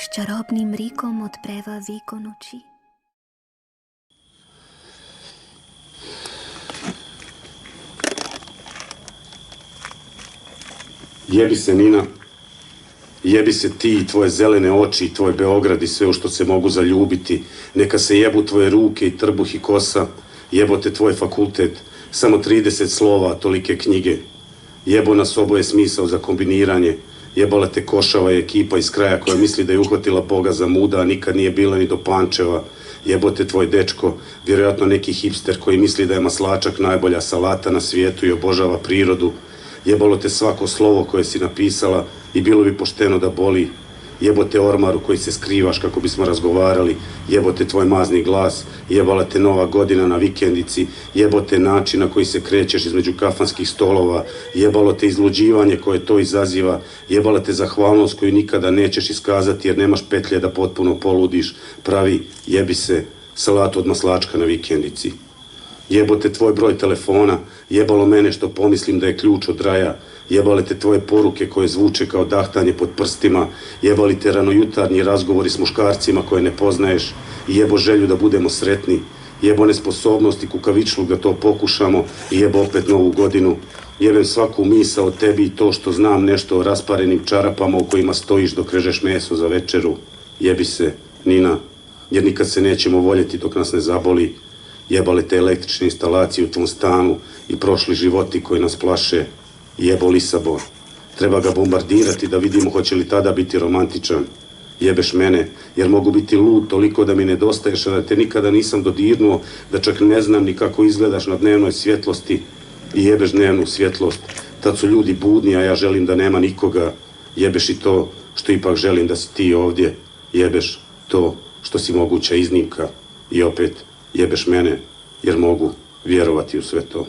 s čarobnim rikom odpreva viko noči. Jebi se, Nina, jebi se ti i tvoje zelene oči i tvoj Beograd i sve u što se mogu zaljubiti. Neka se jebu tvoje ruke i trbuh i kosa, jebote tvoj fakultet, samo 30 slova, tolike knjige. Jebo nas oboje smisao za kombiniranje, jebala te Košava i ekipa iz kraja koja misli da je uhvatila Boga za muda, a nikad nije bila ni do Pančeva. Jebote tvoj dečko, vjerojatno neki hipster koji misli da je maslačak najbolja salata na svijetu i obožava prirodu. Jebalo te svako slovo koje si napisala i bilo bi pošteno da boli. Jebote ormaru koji se skrivaš kako bismo razgovarali, jebote tvoj mazni glas, jebala te nova godina na vikendici, jebote način na koji se krećeš između kafanskih stolova, jebalo te izluđivanje koje to izaziva, jebala te zahvalnost koju nikada nećeš iskazati jer nemaš petlje da potpuno poludiš, pravi, jebi se, salatu od maslačka na vikendici. Jebote tvoj broj telefona, jebalo mene što pomislim da je ključ od raja, jebale te tvoje poruke koje zvuče kao dahtanje pod prstima, jebali te ranojutarnji razgovori s muškarcima koje ne poznaješ i jebo želju da budemo sretni, jebo nesposobnost i kukavičluk da to pokušamo i jebo opet novu godinu. Jebem svaku misao o tebi i to što znam nešto o rasparenim čarapama u kojima stojiš dok režeš meso za večeru. Jebi se, Nina, jer nikad se nećemo voljeti dok nas ne zaboli. Jebale te električne instalacije u tvom stanu i prošli životi koji nas plaše. Jebo Lisabon. Treba ga bombardirati da vidimo hoće li tada biti romantičan. Jebeš mene, jer mogu biti lud toliko da mi nedostaješ, a da te nikada nisam dodirnuo, da čak ne znam ni kako izgledaš na dnevnoj svjetlosti. I jebeš dnevnu svjetlost. Tad su ljudi budni, a ja želim da nema nikoga. Jebeš i to što ipak želim da si ti ovdje. Jebeš to što si moguća iznimka. I opet, jebeš mene, jer mogu vjerovati u sve to.